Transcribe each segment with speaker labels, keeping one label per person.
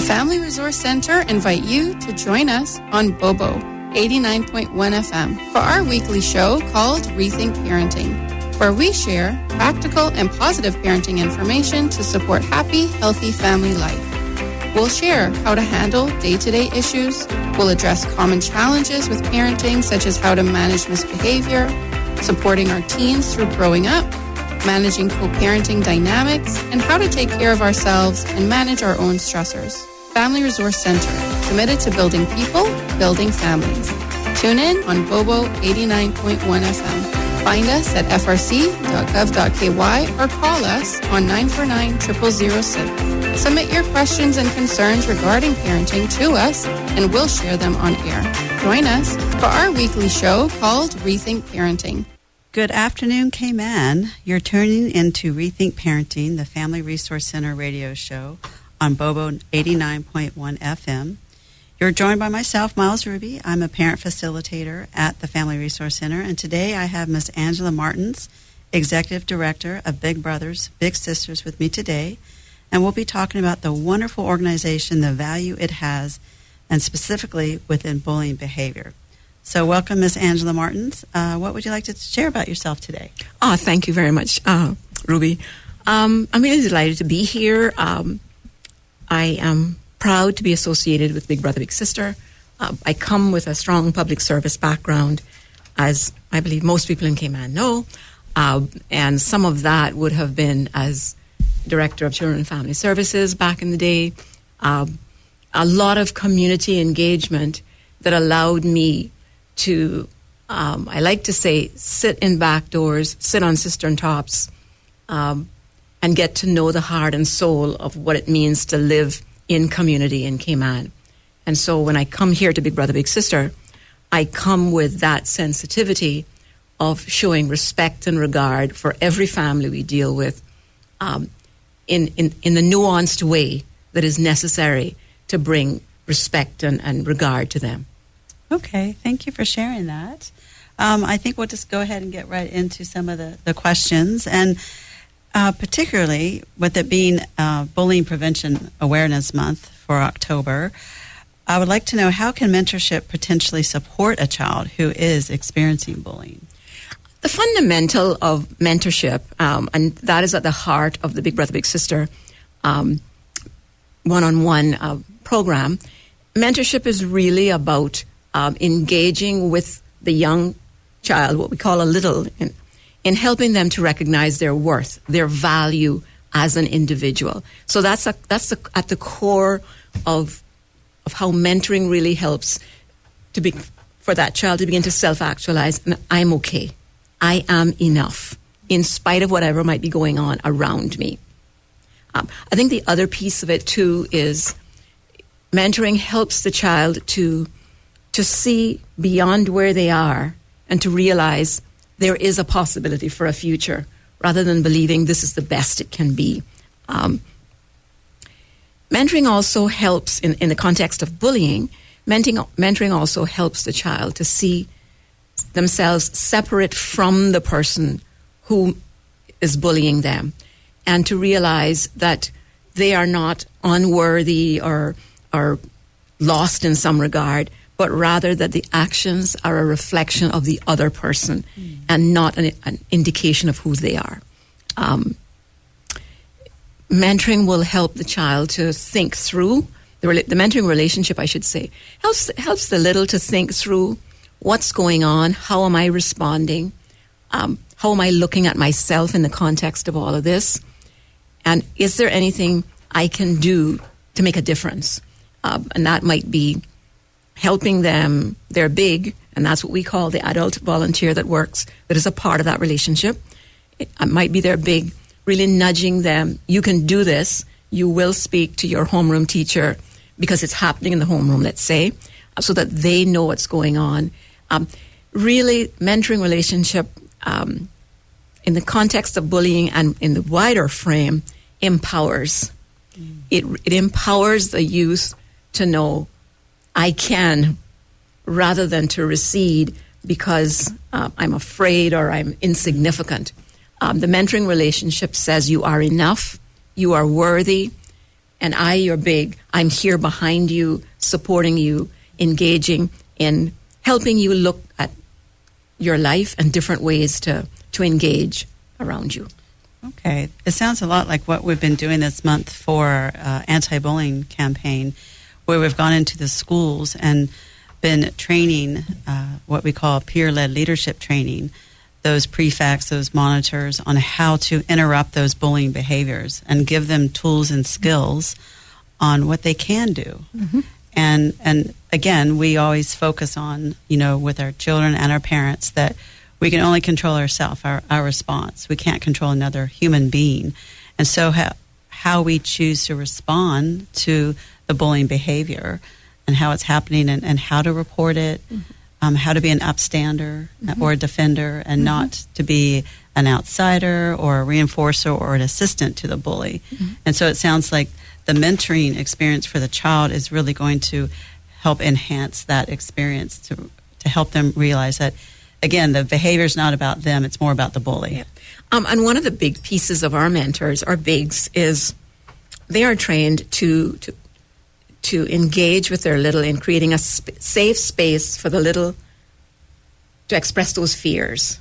Speaker 1: Family Resource Center invite you to join us on Bobo 89.1 FM for our weekly show called Rethink Parenting, where we share practical and positive parenting information to support happy, healthy family life. We'll share how to handle day-to-day issues. We'll address common challenges with parenting, such as how to manage misbehavior, supporting our teens through growing up, managing co-parenting dynamics, and how to take care of ourselves and manage our own stressors. Family Resource Center, committed to building people, building families. Tune in on Bobo 89.1 FM. Find us at frc.gov.ky or call us on 949-0006. Submit your questions and concerns regarding parenting to us, and we'll share them on air. Join us for our weekly show called Rethink Parenting.
Speaker 2: Good afternoon, Cayman. You're tuning into Rethink Parenting, the Family Resource Center radio show on Bobo 89.1 FM. You're joined by myself, Miles Ruby. I'm a parent facilitator at the Family Resource Center, and today I have Ms. Angela Martins, Executive Director of Big Brothers, Big Sisters, with me today, and we'll be talking about the wonderful organization, the value it has, and specifically within bullying behavior. So welcome, Ms. Angela Martins. What would you like to share about yourself today?
Speaker 3: Thank you very much, Ruby. I'm really delighted to be here. I am proud to be associated with Big Brother, Big Sister. I come with a strong public service background, as I believe most people in Cayman know, and some of that would have been as Director of Children and Family Services back in the day. A lot of community engagement that allowed me to, I like to say, sit in back doors, sit on cistern tops, and get to know the heart and soul of what it means to live in community in Cayman. And so when I come here to Big Brother, Big Sister, I come with that sensitivity of showing respect and regard for every family we deal with, in the nuanced way that is necessary to bring respect and regard to them.
Speaker 2: Okay, thank you for sharing that. I think we'll just go ahead and get right into some of the questions, and particularly with it being Bullying Prevention Awareness Month for October, I would like to know, how can mentorship potentially support a child who is experiencing bullying?
Speaker 3: The fundamental of mentorship, and that is at the heart of the Big Brother, Big Sister one-on-one program, mentorship is really about engaging with the young child, what we call a little, in helping them to recognize their worth, their value as an individual. So that's at the core of how mentoring really helps for that child to begin to self-actualize. And I'm okay. I am enough, in spite of whatever might be going on around me. I think the other piece of it, too, is mentoring helps the child to see beyond where they are and to realize there is a possibility for a future, rather than believing this is the best it can be. Mentoring also helps, in the context of bullying, mentoring also helps the child to see themselves separate from the person who is bullying them, and to realize that they are not unworthy or lost in some regard, but rather that the actions are a reflection of the other person and not an indication of who they are. Mentoring will help the child to think through, the mentoring relationship, I should say, helps the little to think through what's going on, how am I responding, how am I looking at myself in the context of all of this, and is there anything I can do to make a difference? And that might be helping them. They're big, and that's what we call the adult volunteer that is a part of that relationship. It might be they're big, really nudging them. You can do this. You will speak to your homeroom teacher because it's happening in the homeroom, let's say, so that they know what's going on. Really, mentoring relationship in the context of bullying and in the wider frame empowers. It empowers the youth to know, I can, rather than to recede because I'm afraid or I'm insignificant. The mentoring relationship says you are enough, you are worthy, and I, you're big. I'm here behind you, supporting you, engaging in helping you look at your life and different ways to engage around you.
Speaker 2: Okay. It sounds a lot like what we've been doing this month for our anti-bullying campaign, where we've gone into the schools and been training what we call peer-led leadership training, those prefects, those monitors, on how to interrupt those bullying behaviors and give them tools and skills on what they can do. Mm-hmm. And again, we always focus on, with our children and our parents, that we can only control ourselves, our response. We can't control another human being. And so how we choose to respond to the bullying behavior and how it's happening and how to report it, mm-hmm. How to be an upstander mm-hmm. or a defender and mm-hmm. not to be an outsider or a reinforcer or an assistant to the bully. Mm-hmm. And so it sounds like the mentoring experience for the child is really going to help enhance that experience to help them realize that, again, the behavior is not about them, it's more about the bully.
Speaker 3: Yeah. And one of the big pieces of our mentors, our bigs, is they are trained to engage with their little in creating a safe space for the little to express those fears,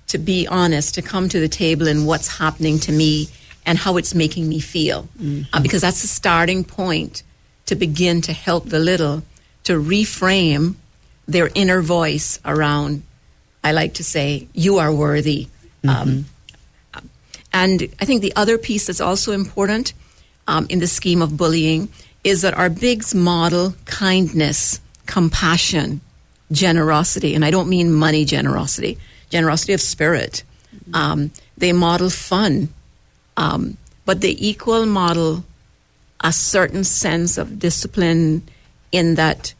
Speaker 3: to be honest, to come to the table in what's happening to me and how it's making me feel. Mm-hmm. Because that's the starting point to begin to help the little to reframe their inner voice around, I like to say, you are worthy. Mm-hmm. And I think the other piece that's also important in the scheme of bullying is that our bigs model kindness, compassion, generosity. And I don't mean money generosity of spirit. They model fun. But they equal model a certain sense of discipline in that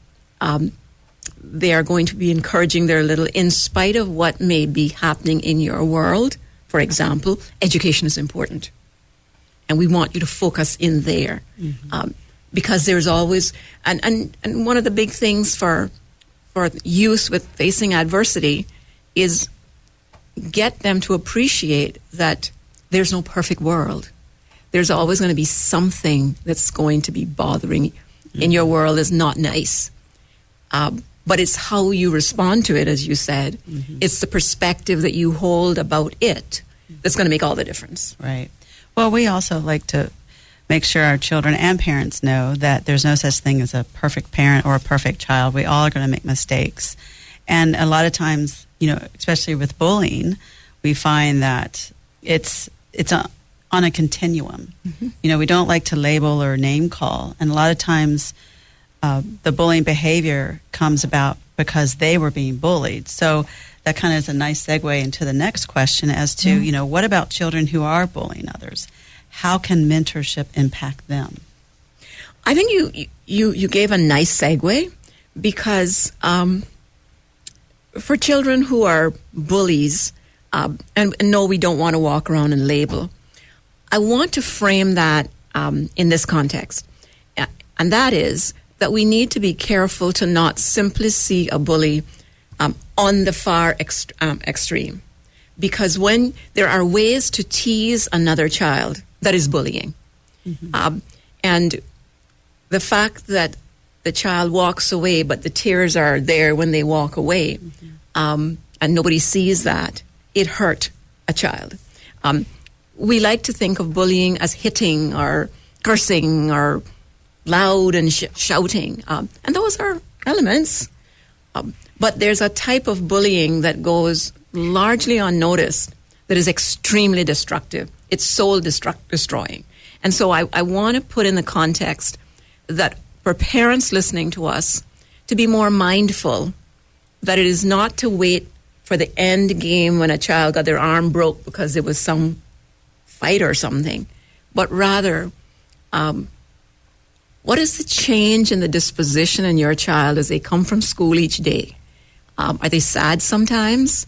Speaker 3: they are going to be encouraging their little in spite of what may be happening in your world. For example, education is important. And we want you to focus in there. Mm-hmm. Because there's always, and one of the big things for youth with facing adversity is get them to appreciate that there's no perfect world. There's always going to be something that's going to be bothering in your world is not nice. But it's how you respond to it, as you said. Mm-hmm. It's the perspective that you hold about it that's going to make all the difference.
Speaker 2: Right. Well, we also like to make sure our children and parents know that there's no such thing as a perfect parent or a perfect child. We all are going to make mistakes. And a lot of times, especially with bullying, we find that it's on a continuum. Mm-hmm. We don't like to label or name call. And a lot of times the bullying behavior comes about because they were being bullied. So that kind of is a nice segue into the next question as to, what about children who are bullying others? How can mentorship impact them?
Speaker 3: I think you gave a nice segue because for children who are bullies, and no, we don't want to walk around and label, I want to frame that in this context. And that is that we need to be careful to not simply see a bully on the far extreme. Because when there are ways to tease another child, that is bullying. Mm-hmm. And the fact that the child walks away, but the tears are there when they walk away, mm-hmm. And nobody sees that, it hurt a child. We like to think of bullying as hitting or cursing or loud and shouting. And those are elements. But there's a type of bullying that goes largely unnoticed that is extremely destructive. It's soul destroying. And so I want to put in the context that for parents listening to us to be more mindful that it is not to wait for the end game when a child got their arm broke because there was some fight or something, but rather what is the change in the disposition in your child as they come from school each day? Are they sad sometimes?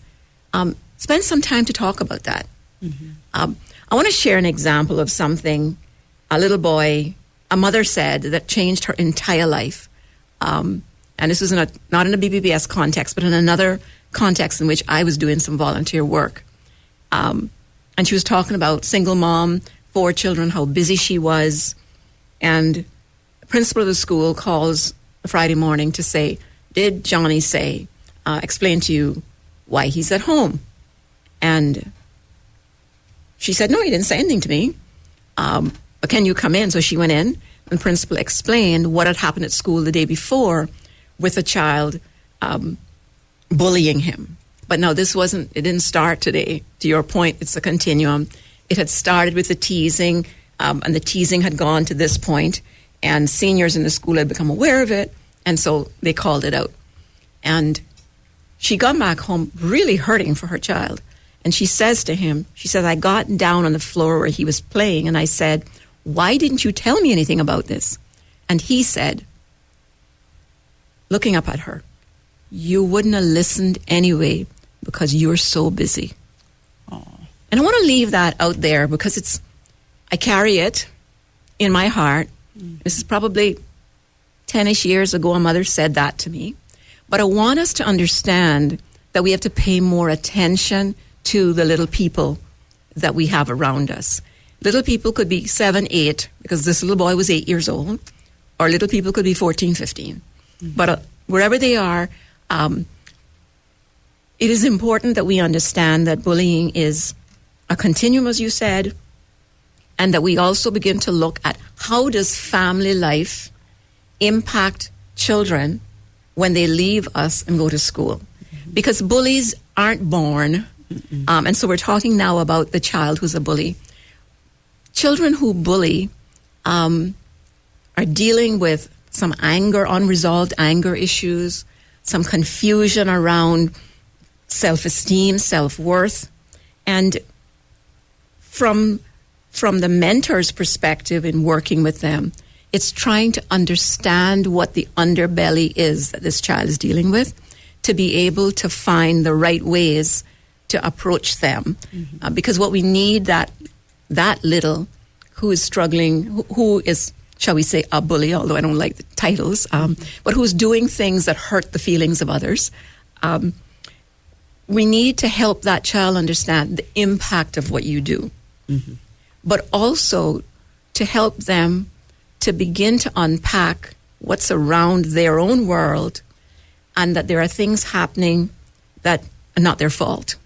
Speaker 3: Spend some time to talk about that. Mm-hmm. I want to share an example of something a little boy, a mother said that changed her entire life. And this was not in a BBBS context, but in another context in which I was doing some volunteer work. And she was talking about single mom, 4 children, how busy she was. And the principal of the school calls Friday morning to say, did Johnny explain to you why he's at home? And she said, no, he didn't say anything to me. But can you come in? So she went in, and the principal explained what had happened at school the day before with a child bullying him. But no, it didn't start today. To your point, it's a continuum. It had started with the teasing, and the teasing had gone to this point, and seniors in the school had become aware of it, and so they called it out. And she got back home really hurting for her child. And she says to him, I got down on the floor where he was playing, and I said, why didn't you tell me anything about this? And he said, looking up at her, you wouldn't have listened anyway because you're so busy.
Speaker 2: Aww.
Speaker 3: And I want to leave that out there because I carry it in my heart. Mm-hmm. This is probably 10-ish years ago, a mother said that to me. But I want us to understand that we have to pay more attention to the little people that we have around us. Little people could be 7, 8, because this little boy was 8 years old, or little people could be 14, 15. Mm-hmm. But wherever they are, it is important that we understand that bullying is a continuum, as you said, and that we also begin to look at how does family life impact children when they leave us and go to school. Mm-hmm. Because bullies aren't born. And so we're talking now about the child who's a bully. Children who bully are dealing with some anger, unresolved anger issues, some confusion around self-esteem, self-worth. And from the mentor's perspective in working with them, it's trying to understand what the underbelly is that this child is dealing with, to be able to find the right ways to approach them. Mm-hmm. Because what we need, that little who is struggling, who is, shall we say, a bully, although I don't like the titles, but who's doing things that hurt the feelings of others. We need to help that child understand the impact of what you do, mm-hmm. but also to help them to begin to unpack what's around their own world, and that there are things happening that are not their fault.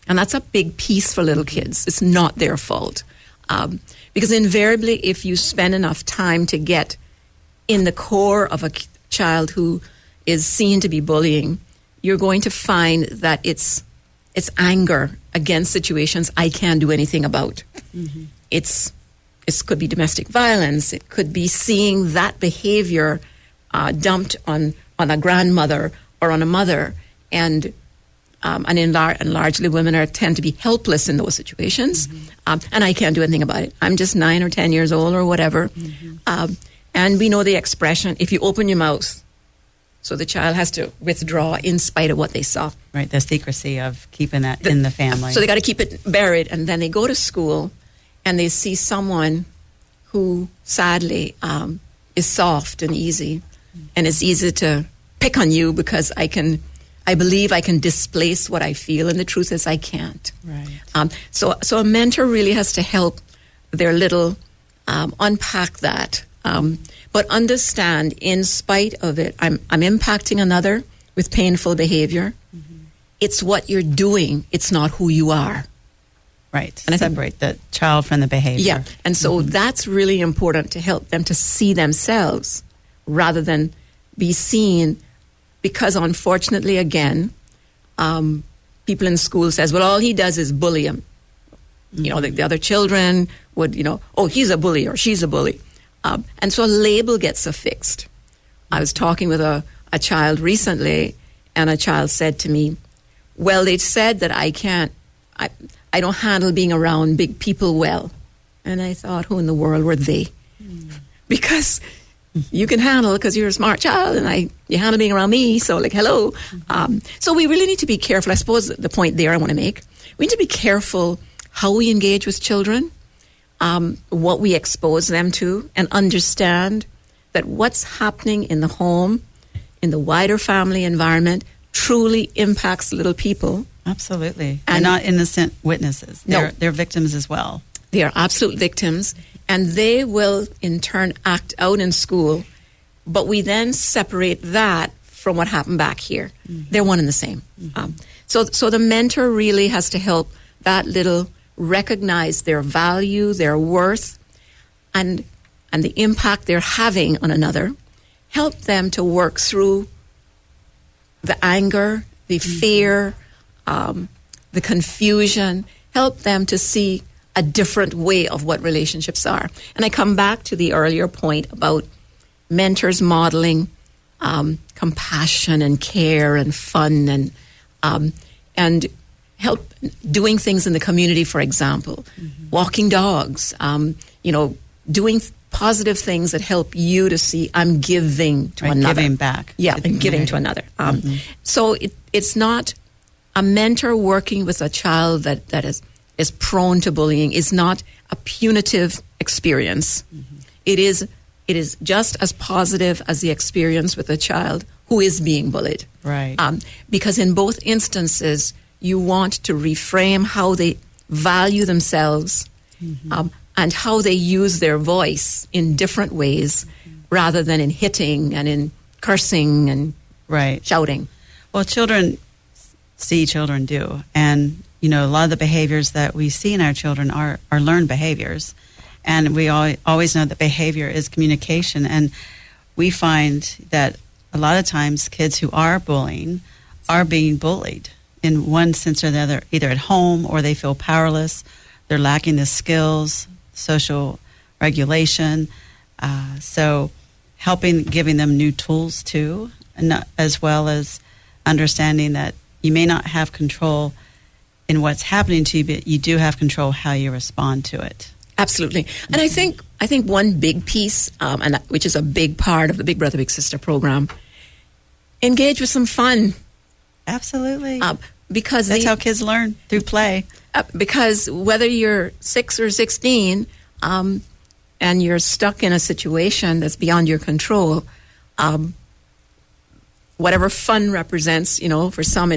Speaker 3: And that's a big piece for little kids. It's not their fault. Because invariably, if you spend enough time to get in the core of a child who is seen to be bullying, you're going to find that it's anger against situations I can't do anything about. Mm-hmm. It could be domestic violence. It could be seeing that behavior dumped on a grandmother or on a mother. And largely women tend to be helpless in those situations. Mm-hmm. And I can't do anything about it. I'm just 9 or 10 years old or whatever. Mm-hmm. And we know the expression, if you open your mouth, so the child has to withdraw in spite of what they saw.
Speaker 2: Right, the secrecy of keeping that in the family.
Speaker 3: So they got to keep it buried. And then they go to school and they see someone who sadly is soft and easy. Mm-hmm. And it's easy to pick on you because I believe I can displace what I feel, and the truth is I can't.
Speaker 2: Right.
Speaker 3: So a mentor really has to help their little unpack that, but understand, in spite of it, I'm impacting another with painful behavior. Mm-hmm. It's what you're doing. It's not who you are.
Speaker 2: Right. And separate the child from the behavior.
Speaker 3: Yeah. And so
Speaker 2: mm-hmm.
Speaker 3: that's really important to help them to see themselves rather than be seen. Because unfortunately, again, people in school says, well, all he does is bully him. Mm-hmm. You know, the other children would, oh, he's a bully or she's a bully. And so a label gets affixed. I was talking with a child recently, and a child said to me, well, they said that I don't handle being around big people well. And I thought, who in the world were they? Mm-hmm. Because you can handle because you're a smart child, and you handle being around me, so hello. Mm-hmm. So we really need to be careful. I suppose the point there I want to make, we need to be careful how we engage with children, what we expose them to, and understand that what's happening in the home, in the wider family environment, truly impacts little people.
Speaker 2: Absolutely. And not innocent witnesses. They're victims as well.
Speaker 3: They are absolute victims. and they will in turn act out in school, but we then separate that from what happened back here. They're one and the same. So the mentor really has to help that little recognize their value, their worth, and the impact they're having on another, help them to work through the anger, the fear, the confusion, help them to see a different way of what relationships are. And I come back to the earlier point about mentors modeling compassion and care and fun and help doing things in the community, for example, walking dogs, doing positive things that help you to see I'm giving to another.
Speaker 2: Giving back.
Speaker 3: Yeah, and giving to another. So it's not a mentor working with a child that is prone to bullying is not a punitive experience. It is just as positive as the experience with a child who is being bullied.
Speaker 2: Right.
Speaker 3: Because in both instances, you want to reframe how they value themselves and how they use their voice in different ways rather than in hitting and in cursing and shouting. Well,
Speaker 2: children see, children do. And, a lot of the behaviors that we see in our children are learned behaviors. And we always know that behavior is communication. And we find that a lot of times kids who are bullying are being bullied in one sense or the other, either at home or they feel powerless. They're lacking the skills, social regulation. So giving them new tools too, as well as understanding that you may not have control in what's happening to you, but you do have control how you respond to it.
Speaker 3: Absolutely. And I think one big piece, which is a big part of the Big Brother, Big Sister program, engage with some fun.
Speaker 2: Absolutely.
Speaker 3: Because
Speaker 2: that's how kids learn, through play.
Speaker 3: Because whether you're 6 or 16 and you're stuck in a situation that's beyond your control, whatever fun represents, for some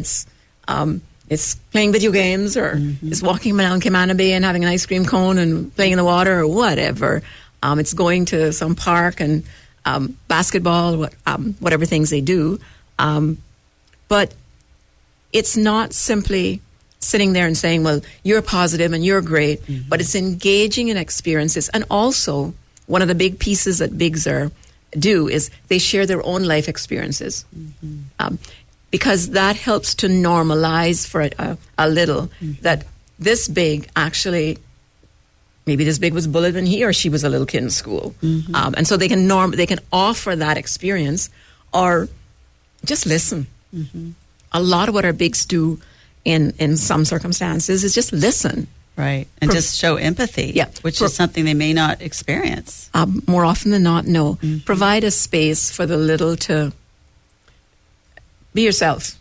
Speaker 3: it's playing video games or it's walking around Camana Bay and having an ice cream cone and playing in the water or whatever. It's going to some park and basketball, whatever things they do. But it's not simply sitting there and saying, well, you're positive and you're great, but it's engaging in experiences. And also, one of the big pieces that Bigs do is they share their own life experiences. Because that helps to normalize for a little that this Big actually, maybe this Big was bullied when he or she was a little kid in school. And so they can offer that experience or just listen. A lot of what our Bigs do in some circumstances is just listen.
Speaker 2: Right. And just show empathy, which is something they may not experience.
Speaker 3: More often than not, no. Provide a space for the little to be yourself.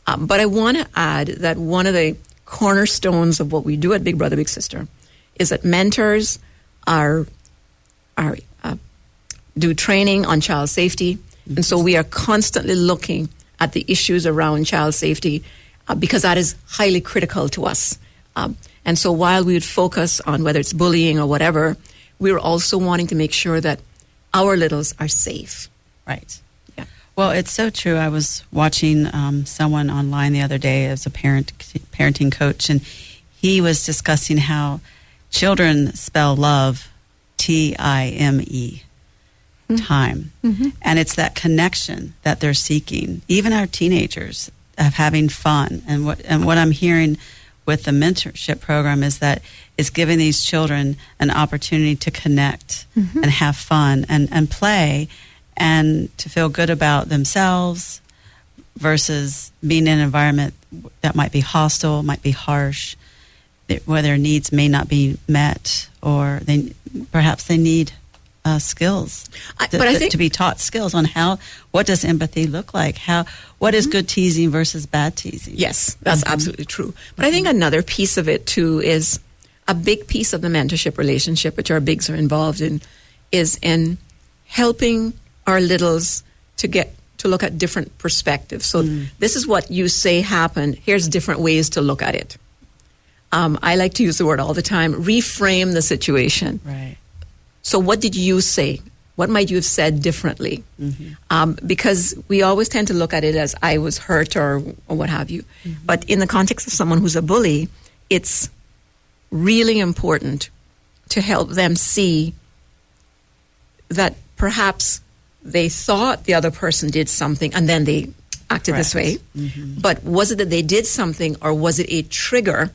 Speaker 3: But I want to add that one of the cornerstones of what we do at Big Brother, Big Sister is that mentors do training on child safety. And so we are constantly looking at the issues around child safety because that is highly critical to us. And so while we would focus on whether it's bullying or whatever, we're also wanting to make sure that our littles are safe.
Speaker 2: Right. Yeah. Well, it's so true. I was watching someone online the other day as a parenting coach, and he was discussing how children spell love T-I-M-E. Time. And it's that connection that they're seeking. Even our teenagers of having fun. And what I'm hearing with the mentorship program is that it's giving these children an opportunity to connect and have fun and play and to feel good about themselves versus being in an environment that might be hostile, might be harsh, where their needs may not be met, or perhaps they need skills to be taught skills on what does empathy look like, what is good teasing versus bad teasing.
Speaker 3: Yes, that's absolutely true. But I think another piece of it too is a big piece of the mentorship relationship, which our Bigs are involved in, is in helping our littles to look at different perspectives. So this is what you say happened. Here's different ways to look at it. I like to use the word all the time, reframe the situation.
Speaker 2: Right.
Speaker 3: So what did you say? What might you have said differently? Because we always tend to look at it as I was hurt or what have you. But in the context of someone who's a bully, it's really important to help them see that perhaps they thought the other person did something and then they acted this way. But was it that they did something, or was it a trigger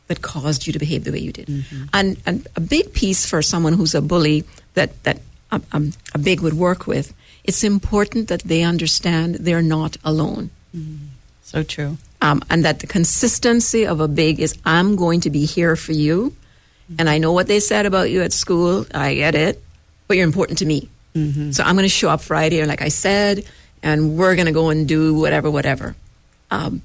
Speaker 3: that caused you to behave the way you did? And a big piece for someone who's a bully that a big would work with, it's important that they understand they're not alone.
Speaker 2: So true.
Speaker 3: And that the consistency of a big is, I'm going to be here for you, and I know what they said about you at school, I get it, but you're important to me. So I'm going to show up Friday, like I said, and we're going to go and do whatever. And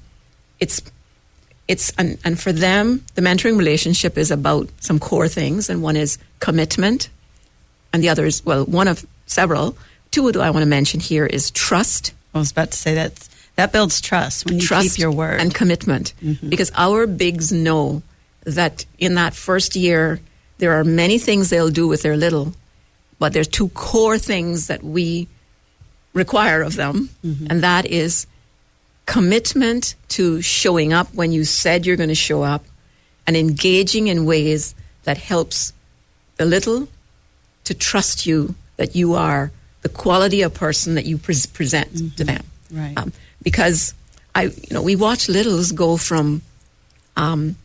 Speaker 3: for them, the mentoring relationship is about some core things, and one is commitment, and the other is, well, one of several. Two I want to mention here is trust.
Speaker 2: I was about to say that builds trust when you keep your word.
Speaker 3: And commitment. Because our bigs know that in that first year, there are many things they'll do with their little, but there's two core things that we require of them, and that is commitment to showing up when you said you're going to show up, and engaging in ways that helps the little to trust you, that you are the quality of person that you present to them.
Speaker 2: Right.
Speaker 3: Because we watch littles go from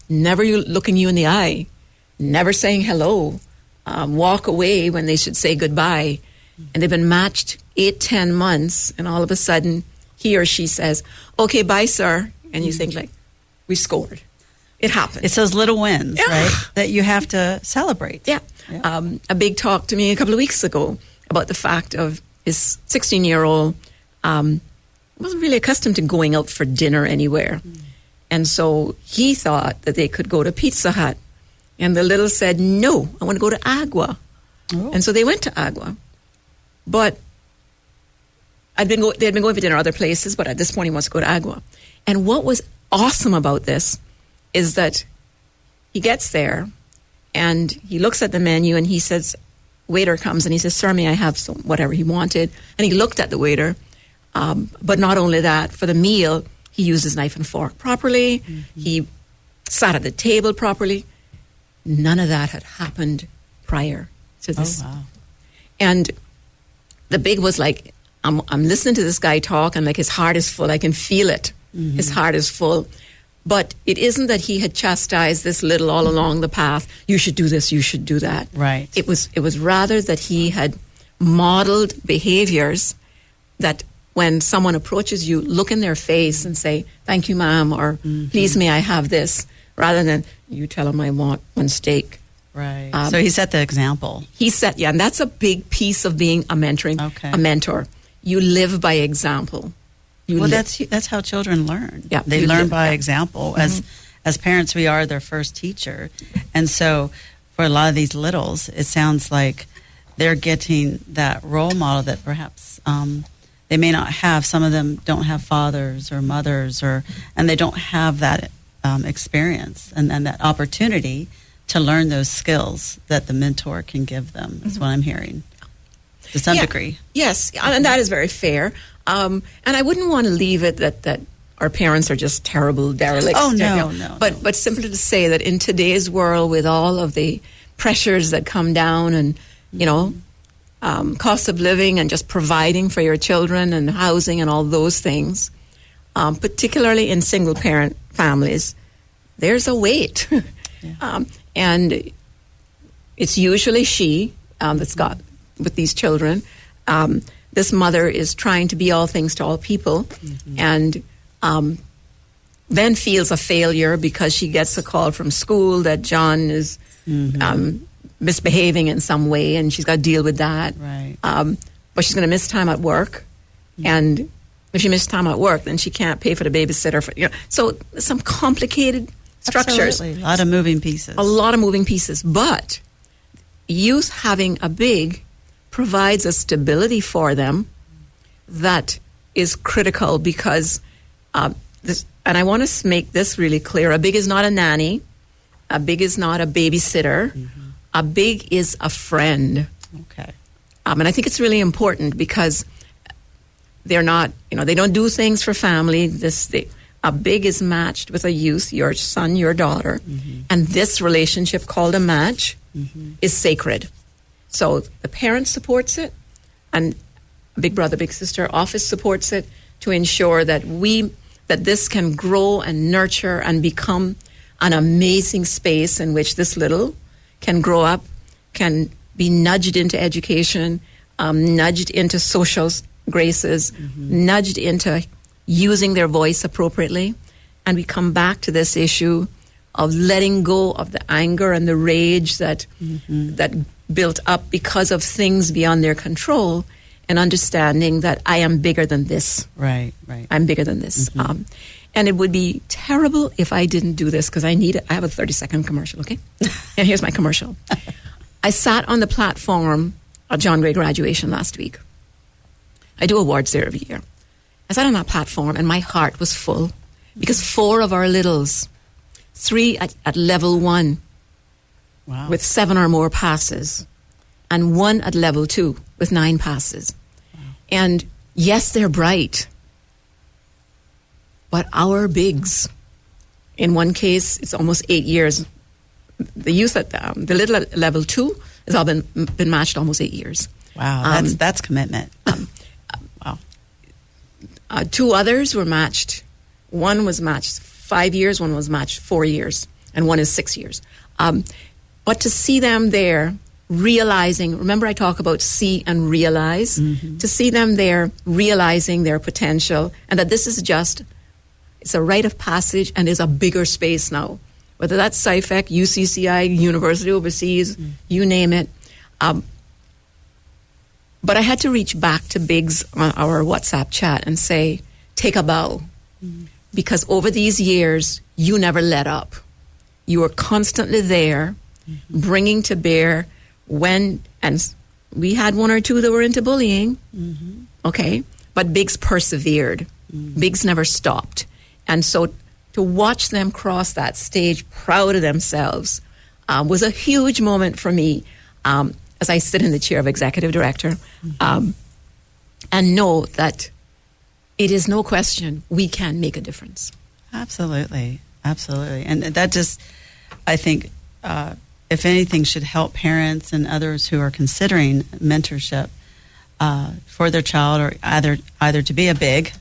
Speaker 3: never looking you in the eye, never saying hello, walk away when they should say goodbye, and they've been matched 8-10 months, and all of a sudden he or she says, "Okay, bye, sir," and you think, like, we scored. It happened.
Speaker 2: It's those little wins, right, that you have to celebrate.
Speaker 3: Yeah. A big talked to me a couple of weeks ago about the fact of his 16-year-old wasn't really accustomed to going out for dinner anywhere. And so he thought that they could go to Pizza Hut. And the little said, "No, I want to go to Agua."
Speaker 2: Oh.
Speaker 3: And so they went to Agua. But they had been going for dinner other places, but at this point he wants to go to Agua. And what was awesome about this is that he gets there and he looks at the menu and he says, waiter comes and he says, "Sir, may I have some whatever he wanted?" And he looked at the waiter. But not only that, for the meal, he used his knife and fork properly. He sat at the table properly. None of that had happened prior to this.
Speaker 2: Oh, wow.
Speaker 3: And the big was like, I'm listening to this guy talk, and like his heart is full. I can feel it. His heart is full. But it isn't that he had chastised this little all along the path. You should do this, you should do that.
Speaker 2: Right.
Speaker 3: It was rather that he had modeled behaviors that when someone approaches you, look in their face and say, "Thank you, ma'am," or "Please, may I have this?" Rather than, "You tell him I want one steak."
Speaker 2: Right. So he set the example.
Speaker 3: And that's a big piece of being a mentor. You live by example.
Speaker 2: That's how children learn.
Speaker 3: Yeah,
Speaker 2: they learn by example. As parents, we are their first teacher. And so for a lot of these littles, it sounds like they're getting that role model that perhaps they may not have. Some of them don't have fathers or mothers, and they don't have that experience and that opportunity to learn those skills that the mentor can give them. That's what I'm hearing, to some degree.
Speaker 3: Yes, and that is very fair. And I wouldn't want to leave it that our parents are just terrible derelicts.
Speaker 2: Oh, no.
Speaker 3: But simply to say that in today's world, with all of the pressures that come down and, cost of living and just providing for your children and housing and all those things, particularly in single-parent families, there's a weight. And it's usually she that's got with these children. This mother is trying to be all things to all people, and then feels a failure because she gets a call from school that John is misbehaving in some way, and she's got to deal with that.
Speaker 2: Right.
Speaker 3: But she's going to miss time at work, and if she misses time at work, then she can't pay for the babysitter. So some complicated structures.
Speaker 2: Absolutely. A lot of moving pieces.
Speaker 3: A lot of moving pieces. But youth having a big provides a stability for them that is critical because this, and I want to make this really clear, a big is not a nanny, a big is not a babysitter, a big is a friend.
Speaker 2: Okay.
Speaker 3: And I think it's really important because they're not, they don't do things for family. A big is matched with a youth, your son, your daughter. Mm-hmm. And this relationship called a match is sacred. So the parent supports it, and big brother, big sister office supports it to ensure that this can grow and nurture and become an amazing space in which this little can grow up, can be nudged into education, nudged into social graces, nudged into using their voice appropriately. And we come back to this issue of letting go of the anger and the rage that built up because of things beyond their control, and understanding that I am bigger than this.
Speaker 2: Right.
Speaker 3: I'm bigger than this. And it would be terrible if I didn't do this, because I have a 30-second commercial, okay? And here's my commercial. I sat on the platform at John Gray graduation last week. I do awards there every year. I sat on that platform and my heart was full because 4 of our littles, 3 at level 1 with 7 or more passes, and 1 at level 2 with 9 passes. Wow. And yes, they're bright, but our bigs, in one case, it's almost 8 years. The youth at the little at level 2 has all been matched almost 8 years.
Speaker 2: Wow, that's commitment. Wow.
Speaker 3: 2 others were matched. 1 was matched 5 years, 1 was matched 4 years, and 1 is 6 years. But to see them there realizing, remember I talk about see and realize, to see them there realizing their potential, and that this is it's a rite of passage and is a bigger space now. Whether that's SciFec, UCCI, University Overseas, you name it. But I had to reach back to Biggs on our WhatsApp chat and say, take a bow. Because over these years, you never let up. You were constantly there, bringing to bear and we had 1 or 2 that were into bullying, okay? But Biggs persevered. Biggs never stopped. And so to watch them cross that stage proud of themselves was a huge moment for me as I sit in the chair of executive director and know that it is no question we can make a difference.
Speaker 2: Absolutely. And that just, I think, if anything, should help parents and others who are considering mentorship for their child, or either to be a big,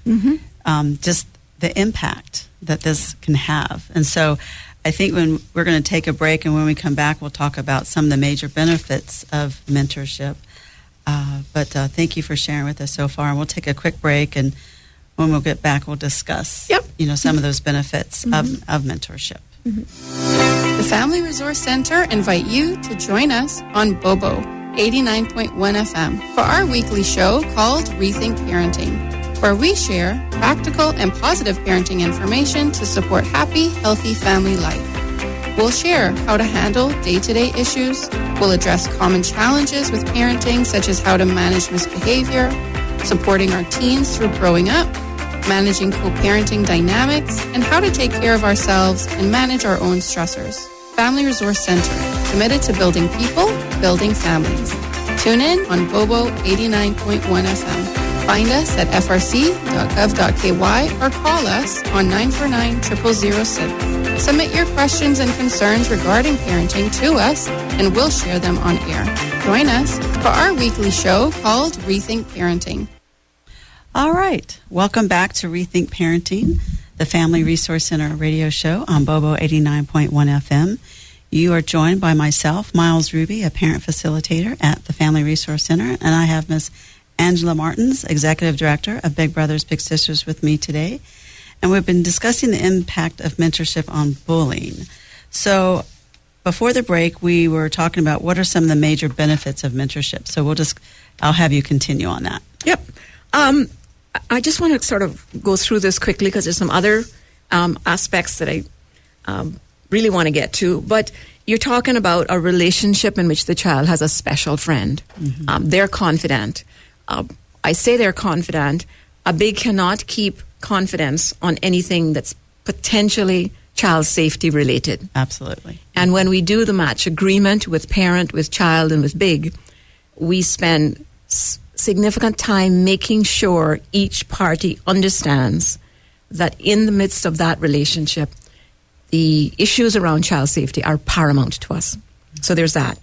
Speaker 2: just the impact that this can have. And so I think when we're going to take a break, and when we come back, we'll talk about some of the major benefits of mentorship. But thank you for sharing with us so far. And we'll take a quick break, and when we'll get back, we'll discuss some of those benefits of mentorship.
Speaker 1: The Family Resource Center invite you to join us on Bobo 89.1 FM for our weekly show called Rethink Parenting, where we share practical and positive parenting information to support happy, healthy family life. We'll share how to handle day-to-day issues. We'll address common challenges with parenting, such as how to manage misbehavior, supporting our teens through growing up, managing co-parenting dynamics, and how to take care of ourselves and manage our own stressors. Family Resource Center, committed to building people, building families. Tune in on Bobo 89.1 FM. Find us at frc.gov.ky or call us on 949-0006. Submit your questions and concerns regarding parenting to us, and we'll share them on air. Join us for our weekly show called Rethink Parenting.
Speaker 2: All right. Welcome back to Rethink Parenting, the Family Resource Center radio show on Bobo 89.1 FM. You are joined by myself, Miles Ruby, a parent facilitator at the Family Resource Center, and I have Miss Angela Martins, Executive Director of Big Brothers Big Sisters, with me today. And we've been discussing the impact of mentorship on bullying. So before the break, we were talking about what are some of the major benefits of mentorship. So I'll have you continue on that.
Speaker 3: Yep. I just want to sort of go through this quickly because there's some other aspects that I really want to get to. But you're talking about a relationship in which the child has a special friend. They're confident. I say they're confident. A big cannot keep confidence on anything that's potentially child safety related.
Speaker 2: Absolutely.
Speaker 3: And when we do the match agreement with parent, with child, and with big, we spend significant time making sure each party understands that in the midst of that relationship, the issues around child safety are paramount to us. So there's that.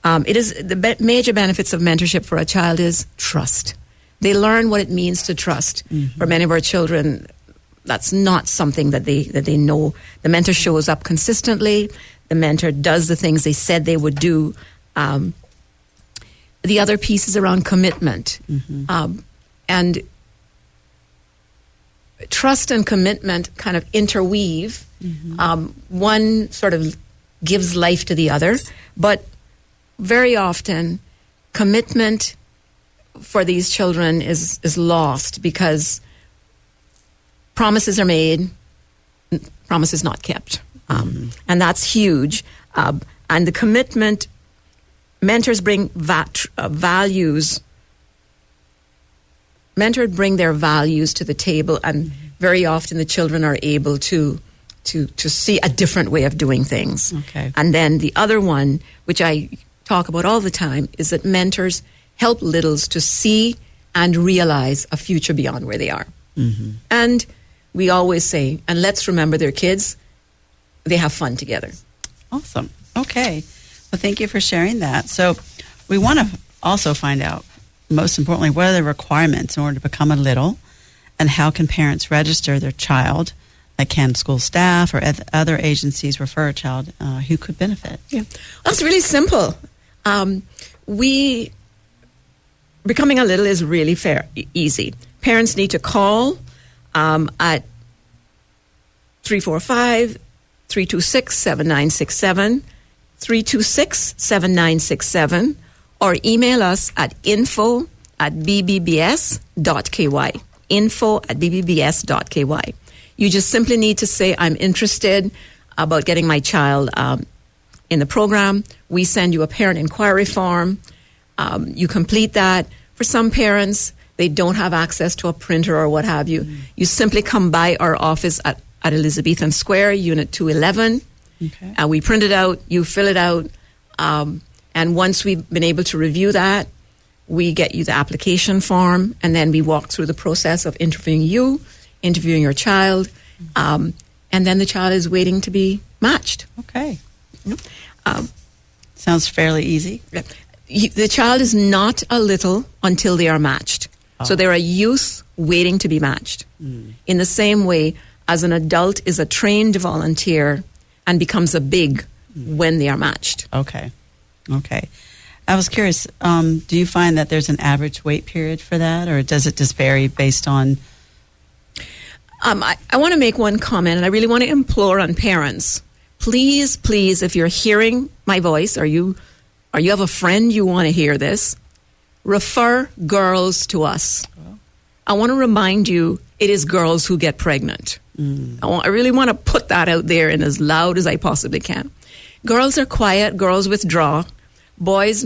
Speaker 3: It is the major benefits of mentorship for a child is trust. They learn what it means to trust. Mm-hmm. For many of our children, that's not something that they know. The mentor shows up consistently. The mentor does the things they said they would do. The other piece is around commitment. Mm-hmm. And trust and commitment kind of interweave. Mm-hmm. One sort of gives life to the other, but very often commitment for these children is lost because promises are made, promises not kept. And that's huge. And the commitment, mentors bring values. Mentors bring their values to the table, and very often the children are able to see a different way of doing things.
Speaker 2: Okay.
Speaker 3: And then the other one, which I talk about all the time, is that mentors help littles to see and realize a future beyond where they are. Mm-hmm. And we always say, and let's remember their kids, they have fun together.
Speaker 2: Awesome. Okay. Well, thank you for sharing that. So we want to also find out, most importantly, what are the requirements in order to become a little, and how can parents register their child? Like, can school staff or other agencies refer a child who could benefit?
Speaker 3: Yeah, that's really simple. Becoming a little is really easy. Parents need to call at 345-326-7967, 326-7967, or email us at info@bbbs.ky, info@bbbs.ky. You just simply need to say, I'm interested about getting my child in the program. We send you a parent inquiry form. You complete that. For some parents, they don't have access to a printer or what have you. Mm. You simply come by our office at Elizabethan Square, Unit 211. Okay. We print it out. You fill it out. And once we've been able to review that, we get you the application form, and then we walk through the process of interviewing you, interviewing your child, and then the child is waiting to be matched.
Speaker 2: Okay. Sounds fairly easy.
Speaker 3: The child is not a little until they are matched. Oh. So they're a youth waiting to be matched. Mm. In the same way as an adult is a trained volunteer and becomes a big when they are matched.
Speaker 2: Okay. I was curious, do you find that there's an average wait period for that, or does it just vary based on...
Speaker 3: I want to make one comment, and I really want to implore on parents. Please, if you're hearing my voice, or you have a friend you want to hear this, refer girls to us. Oh. I want to remind you, it is girls who get pregnant. Mm. I really want to put that out there and as loud as I possibly can. Girls are quiet, girls withdraw. Boys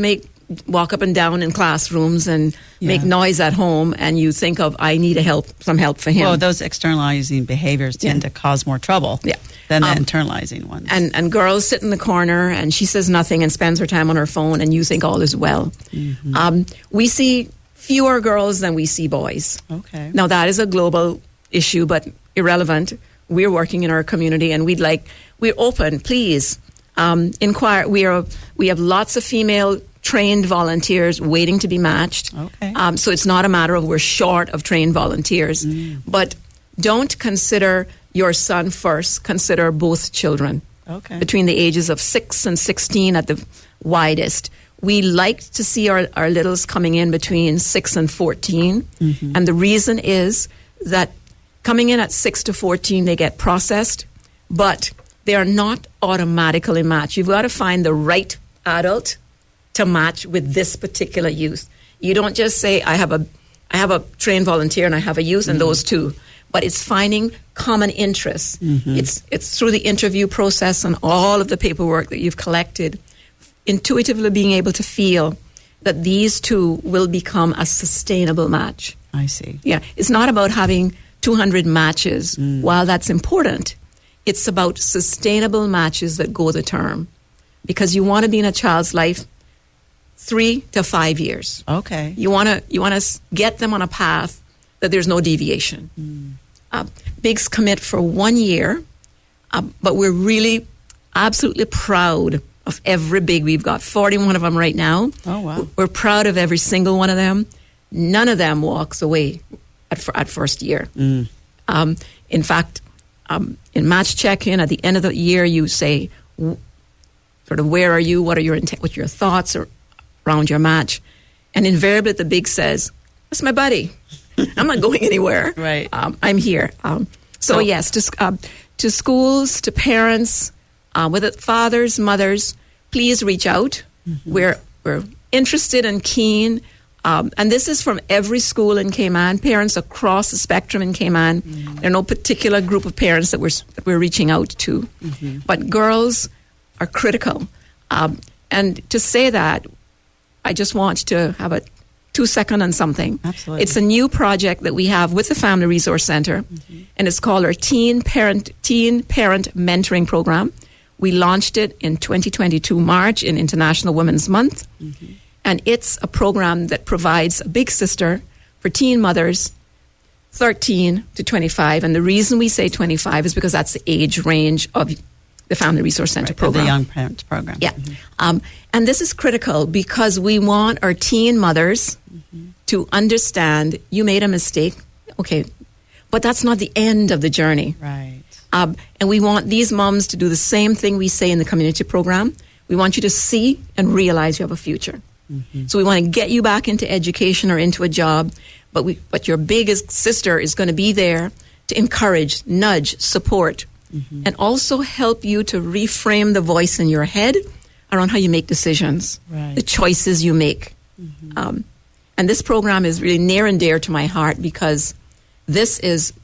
Speaker 3: walk up and down in classrooms and make noise at home, and you think of, I need some help for him.
Speaker 2: Well, those externalizing behaviors tend to cause more trouble than the internalizing ones.
Speaker 3: And girls sit in the corner, and she says nothing and spends her time on her phone, and you think all is well. Mm-hmm. We see fewer girls than we see boys. Okay. Now, that is a global issue, but irrelevant. We're working in our community, and we're open, please. Inquire. We have lots of female trained volunteers waiting to be matched. Okay. So it's not a matter of we're short of trained volunteers. Mm. But don't consider your son first. Consider both children. Okay. Between the ages of 6 and 16 at the widest. We like to see our littles coming in between 6 and 14. Mm-hmm. And the reason is that coming in at 6 to 14, they get processed, but they are not automatically matched. You've got to find the right adult to match with this particular youth. You don't just say, I have a trained volunteer and I have a youth, and those two. But it's finding common interests. Mm-hmm. It's through the interview process and all of the paperwork that you've collected, intuitively being able to feel that these two will become a sustainable match.
Speaker 2: I see.
Speaker 3: Yeah, it's not about having 200 matches. While that's important, it's about sustainable matches that go the term. Because you want to be in a child's life 3 to 5 years.
Speaker 2: Okay.
Speaker 3: You want to get them on a path that there's no deviation. Bigs commit for 1 year, but we're really absolutely proud of every big. We've got 41 of them right now.
Speaker 2: Oh, wow.
Speaker 3: We're proud of every single one of them. None of them walks away at first year. In fact, in match check-in, at the end of the year, you say, sort of, where are you? What are your thoughts around your match? And invariably, the big says, that's my buddy. I'm not going anywhere.
Speaker 2: Right.
Speaker 3: I'm here. So yes, to schools, to parents, with fathers, mothers, please reach out. We're interested and keen. And this is from every school in Cayman, parents across the spectrum in Cayman. There are no particular group of parents that we're reaching out to. But girls are critical. And to say that, I just want to have a 2-second on something.
Speaker 2: Absolutely.
Speaker 3: It's a new project that we have with the Family Resource Center, and it's called our Teen Parent Mentoring Program. We launched it in 2022 March in International Women's Month. And it's a program that provides a big sister for teen mothers 13 to 25. And the reason we say 25 is because that's the age range of the Family Resource Center program.
Speaker 2: The Young Parents Program.
Speaker 3: Yeah. And this is critical because we want our teen mothers to understand you made a mistake. Okay. But that's not the end of the journey.
Speaker 2: Right.
Speaker 3: And we want these moms to do the same thing we say in the community program. We want you to see and realize you have a future. So we want to get you back into education or into a job, but your biggest sister is going to be there to encourage, nudge, support, and also help you to reframe the voice in your head around how you make decisions, the choices you make. And this program is really near and dear to my heart because this is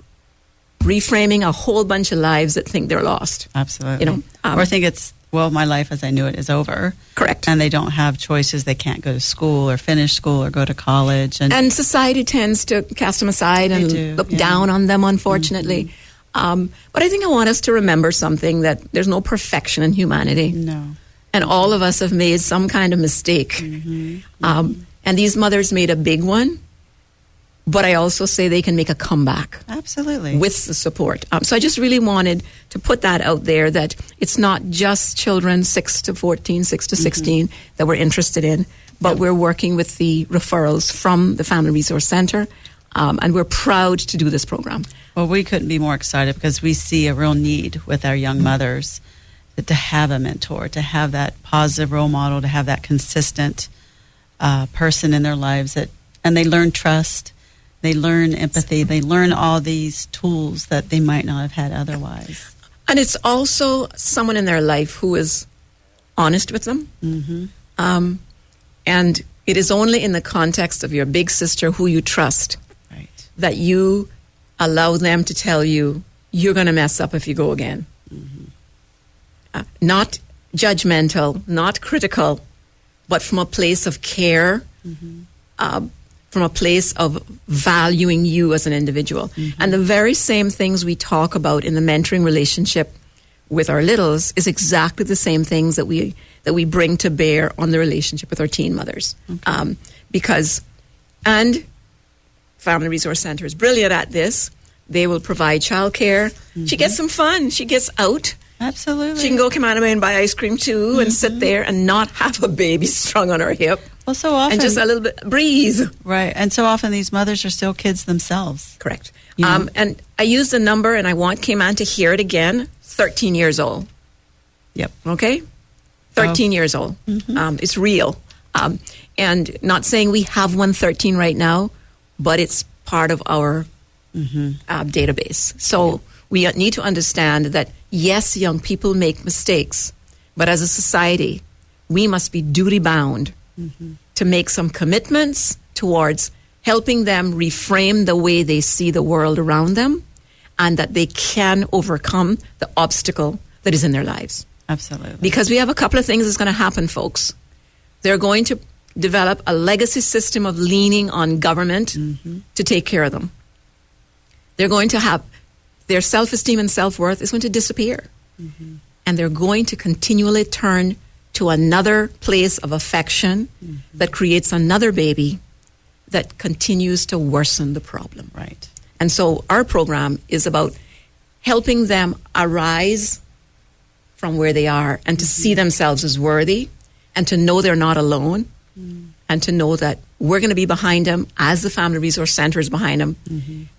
Speaker 3: reframing a whole bunch of lives that think they're lost.
Speaker 2: Absolutely. Or think my life as I knew it is over.
Speaker 3: Correct.
Speaker 2: And they don't have choices. They can't go to school or finish school or go to college.
Speaker 3: And society tends to cast them aside and look down on them, unfortunately. But I think I want us to remember something, that there's no perfection in humanity.
Speaker 2: No.
Speaker 3: And all of us have made some kind of mistake. And these mothers made a big one. But I also say they can make a comeback.
Speaker 2: Absolutely.
Speaker 3: With the support. So I just really wanted to put that out there, that it's not just children 6 to 14, 6 to 16 that we're interested in, but we're working with the referrals from the Family Resource Center, and we're proud to do this program.
Speaker 2: Well, we couldn't be more excited because we see a real need with our young mothers to have a mentor, to have that positive role model, to have that consistent person in their lives, and they learn trust. They learn empathy. They learn all these tools that they might not have had otherwise.
Speaker 3: And it's also someone in their life who is honest with them. And it is only in the context of your big sister who you trust that you allow them to tell you, you're going to mess up if you go again. Not judgmental, not critical, but from a place of care, from a place of valuing you as an individual. And the very same things we talk about in the mentoring relationship with our littles is exactly the same things that we bring to bear on the relationship with our teen mothers. And Family Resource Center is brilliant at this. They will provide childcare. She gets some fun. She gets out.
Speaker 2: Absolutely.
Speaker 3: She can go come out and buy ice cream too and sit there and not have a baby strung on her hip.
Speaker 2: Well, so often.
Speaker 3: And just a little bit breeze.
Speaker 2: Right. And so often these mothers are still kids themselves.
Speaker 3: Correct. And I used the number, and I want Cayman to hear it again, 13 years old.
Speaker 2: Yep.
Speaker 3: Okay? 13 years old. It's real. And not saying we have one 13 right now, but it's part of our database. So we need to understand that, yes, young people make mistakes, but as a society, we must be duty-bound to make some commitments towards helping them reframe the way they see the world around them, and that they can overcome the obstacle that is in their lives.
Speaker 2: Absolutely.
Speaker 3: Because we have a couple of things that's going to happen, folks. They're going to develop a legacy system of leaning on government to take care of them. They're going to have their self-esteem and self-worth is going to disappear. And they're going to continually turn to another place of affection that creates another baby that continues to worsen the problem.
Speaker 2: Right.
Speaker 3: And so our program is about helping them arise from where they are and to see themselves as worthy and to know they're not alone and to know that we're going to be behind them as the Family Resource Center is behind them.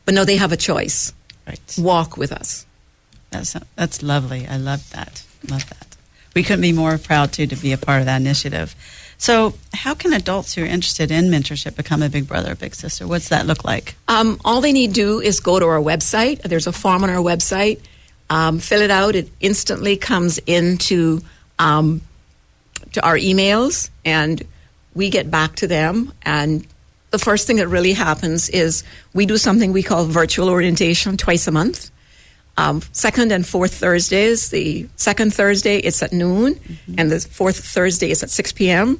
Speaker 3: But no, they have a choice.
Speaker 2: Right.
Speaker 3: Walk with us.
Speaker 2: That's lovely. I love that. Love that. We couldn't be more proud, too, to be a part of that initiative. So how can adults who are interested in mentorship become a big brother or big sister? What's that look like?
Speaker 3: All they need to do is go to our website. There's a form on our website. Fill it out. It instantly comes into to our emails, and we get back to them. And the first thing that really happens is we do something we call virtual orientation twice a month. Second and fourth Thursdays. The second Thursday, it's at noon, and the fourth Thursday is at 6 p.m.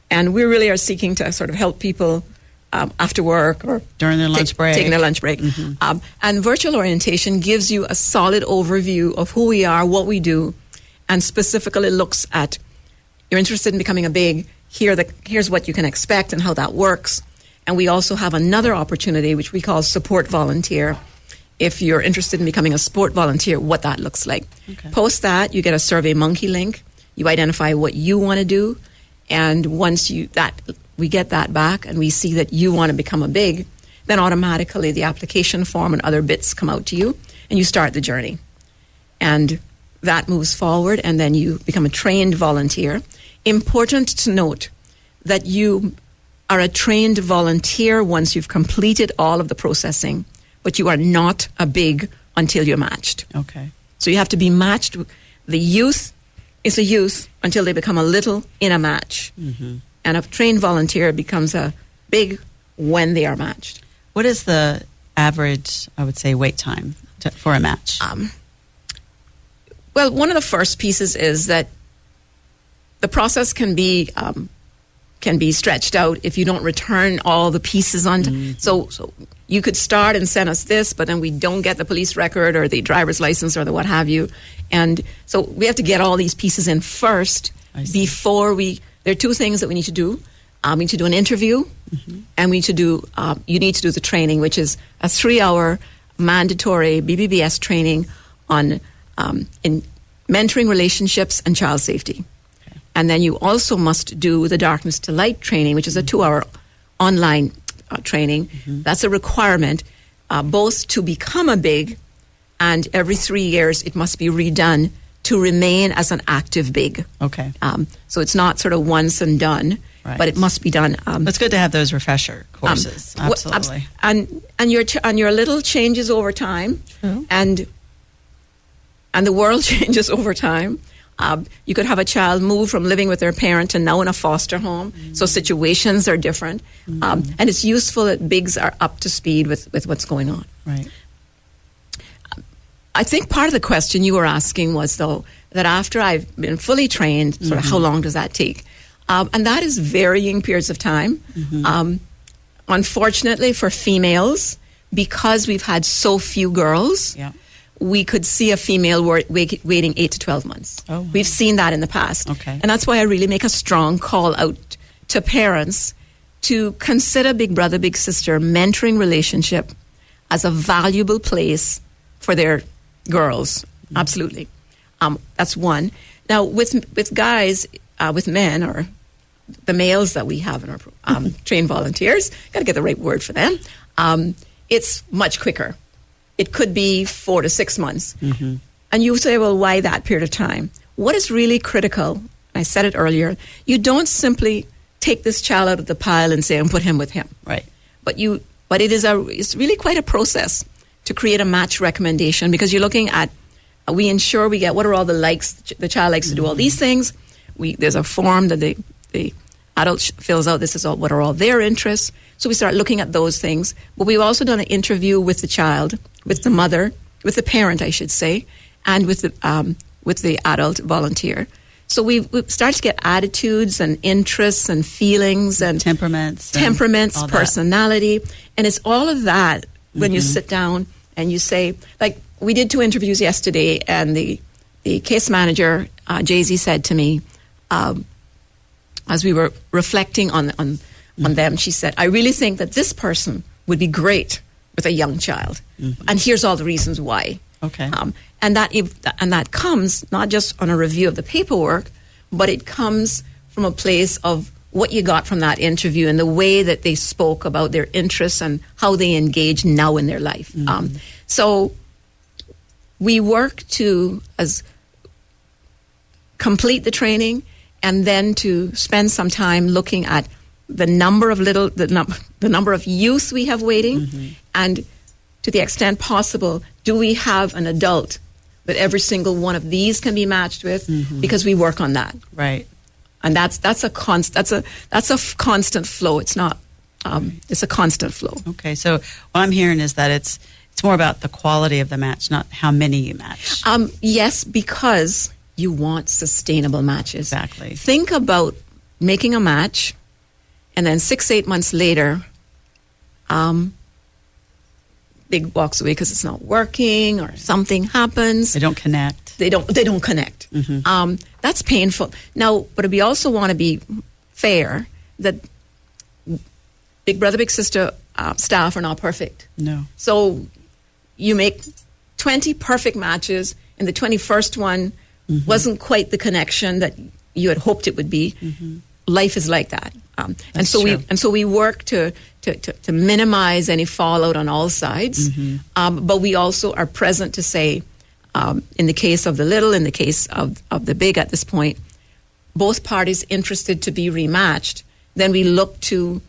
Speaker 3: And we really are seeking to sort of help people after work or
Speaker 2: during their lunch break.
Speaker 3: Taking their lunch break. And virtual orientation gives you a solid overview of who we are, what we do, and specifically looks at, you're interested in becoming a big, here's what you can expect and how that works. And we also have another opportunity, which we call support volunteer. If you're interested in becoming a sport volunteer, what that looks like. Okay. Post that, you get a Survey Monkey link. You identify what you want to do, and once we get that back and we see that you want to become a big, then automatically the application form and other bits come out to you, and you start the journey. And that moves forward, and then you become a trained volunteer. Important to note that you are a trained volunteer once you've completed all of the processing, but you are not a big until you're matched.
Speaker 2: Okay.
Speaker 3: So you have to be matched. The youth is a youth until they become a little in a match. And a trained volunteer becomes a big when they are matched.
Speaker 2: What is the average, I would say, wait time for a match?
Speaker 3: Well, one of the first pieces is that the process can be stretched out if you don't return all the pieces on. So you could start and send us this, but then we don't get the police record or the driver's license or the what have you. And so we have to get all these pieces in first before there are two things that we need to do. We need to do an interview, and we need to do, you need to do the training, which is a 3-hour mandatory BBBS training on in mentoring relationships and child safety. And then you also must do the Darkness to Light training, which is a 2-hour online training. That's a requirement, both to become a big, and every 3 years it must be redone to remain as an active big.
Speaker 2: Okay.
Speaker 3: So it's not sort of once and done, but it must be done.
Speaker 2: It's good to have those refresher courses. Absolutely.
Speaker 3: And your little changes over time.
Speaker 2: True.
Speaker 3: And the world changes over time. You could have a child move from living with their parent to now in a foster home. So situations are different. And it's useful that bigs are up to speed with what's going on.
Speaker 2: Right.
Speaker 3: I think part of the question you were asking was, though, that after I've been fully trained, sort of how long does that take? And that is varying periods of time. Unfortunately for females, because we've had so few girls, we could see a female waiting 8 to 12 months.
Speaker 2: Oh, wow.
Speaker 3: We've seen that in the past.
Speaker 2: Okay.
Speaker 3: And that's why I really make a strong call out to parents to consider Big Brother, Big Sister mentoring relationship as a valuable place for their girls. Absolutely. That's one. Now, with guys, with men, or the males that we have in our trained volunteers, got to get the right word for them, it's much quicker. It could be 4 to 6 months. And you say, well, why that period of time? What is really critical, I said it earlier, you don't simply take this child out of the pile and say, and put him with him.
Speaker 2: Right.
Speaker 3: But it's really quite a process to create a match recommendation, because you're looking at, we ensure we get what are all the likes, the child likes to do all these things. There's a form that the adult fills out. This is what are all their interests. So we start looking at those things. But we've also done an interview with the child, with the mother, with the parent, I should say, and with the adult volunteer. So we start to get attitudes and interests and feelings and temperaments, personality. And it's all of that when you sit down and you say, like, we did 2 interviews yesterday, and the case manager, Jay-Z, said to me, as we were reflecting on them, she said, I really think that this person would be great with a young child. And here's all the reasons why.
Speaker 2: Okay.
Speaker 3: And that comes not just on a review of the paperwork, but it comes from a place of what you got from that interview and the way that they spoke about their interests and how they engage now in their life. So we work to complete the training and then to spend some time looking at the number of youth we have waiting, and to the extent possible, do we have an adult that every single one of these can be matched with? Because we work on that,
Speaker 2: Right.
Speaker 3: and that's a constant flow. It's not. It's a constant flow.
Speaker 2: Okay. So what I'm hearing is that it's more about the quality of the match, not how many you match.
Speaker 3: Yes, because you want sustainable matches.
Speaker 2: Exactly.
Speaker 3: Think about making a match, and then 6-8 months later, big walks away because it's not working or something happens.
Speaker 2: They don't connect.
Speaker 3: They don't connect. That's painful. Now, but we also want to be fair that Big Brother, Big Sister staff are not perfect.
Speaker 2: No.
Speaker 3: So you make 20 perfect matches, and the 21st one wasn't quite the connection that you had hoped it would be. Life is like that. And so we work to minimize any fallout on all sides. But we also are present to say, in the case of the little, in the case of the big at this point, both parties interested to be rematched. Then we look to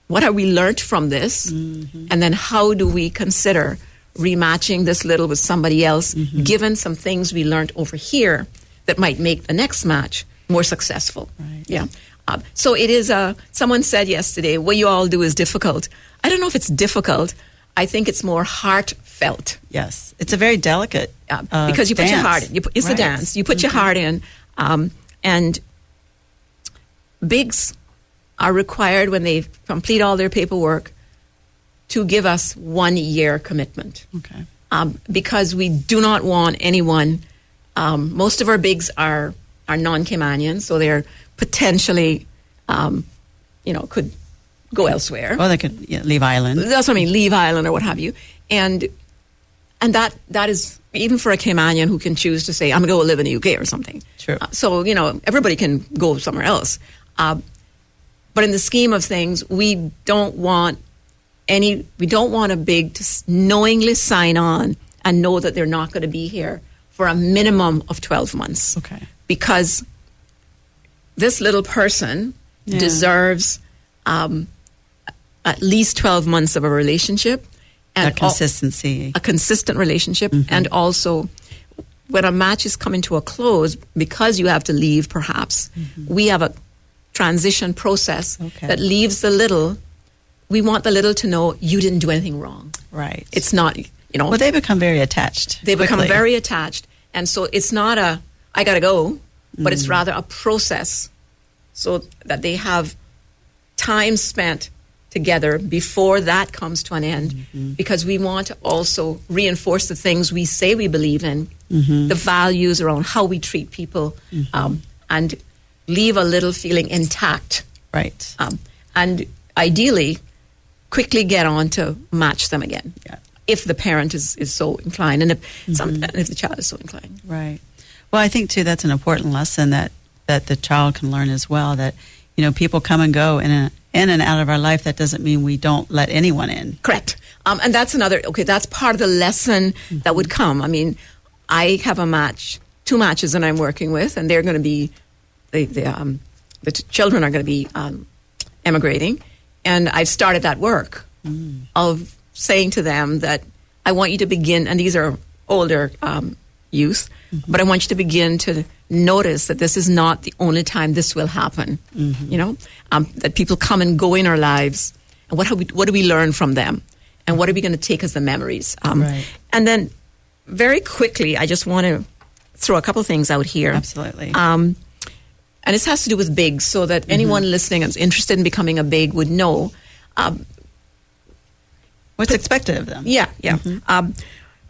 Speaker 3: what have we learned from this, and then how do we consider rematching this little with somebody else, given some things we learned over here that might make the next match more successful.
Speaker 2: Right.
Speaker 3: Yeah. So it is, someone said yesterday, what you all do is difficult. I don't know if it's difficult. I think it's more heartfelt.
Speaker 2: Yes. It's a very delicate
Speaker 3: because you put your heart in. It's a dance. You put your heart in. And bigs are required when they complete all their paperwork to give us 1 year commitment.
Speaker 2: Okay.
Speaker 3: Because we do not want anyone, most of our bigs are non-Caymanians, so they're potentially, could go elsewhere.
Speaker 2: Or they could leave Ireland.
Speaker 3: That's what I mean, leave Ireland or what have you. And that is, even for a Caymanian who can choose to say, I'm going to go live in the UK or something.
Speaker 2: True.
Speaker 3: So, everybody can go somewhere else. But in the scheme of things, we don't want a big to knowingly sign on and know that they're not going to be here for a minimum of 12 months.
Speaker 2: Okay.
Speaker 3: Because this little person deserves at least 12 months of a relationship. And
Speaker 2: a consistency.
Speaker 3: A consistent relationship. And also, when a match is coming to a close, because you have to leave perhaps, we have a transition process that leaves the little. We want the little to know you didn't do anything wrong.
Speaker 2: Right.
Speaker 3: It's not,
Speaker 2: Well, they become very attached.
Speaker 3: They become very attached. And so it's not I got to go, but it's rather a process so that they have time spent together before that comes to an end, because we want to also reinforce the things we say we believe in, the values around how we treat people, and leave a little feeling intact.
Speaker 2: Right.
Speaker 3: And ideally, quickly get on to match them again, if the parent is so inclined, and if the child is so inclined.
Speaker 2: Right. Well, I think, too, that's an important lesson that the child can learn as well, that, people come and go in and out of our life. That doesn't mean we don't let anyone in.
Speaker 3: Correct. And that's that's part of the lesson that would come. I mean, I have two matches that I'm working with, and they're going to be, the children are going to be emigrating. And I've started that work of saying to them that I want you to begin, and these are older youth, but I want you to begin to notice that this is not the only time this will happen. That people come and go in our lives, and what do we learn from them, and what are we going to take as the memories?
Speaker 2: Right.
Speaker 3: And then very quickly, I just want to throw a couple things out here.
Speaker 2: Absolutely.
Speaker 3: And this has to do with bigs, so that anyone listening that's interested in becoming a big would know
Speaker 2: what's expected of them.
Speaker 3: Yeah.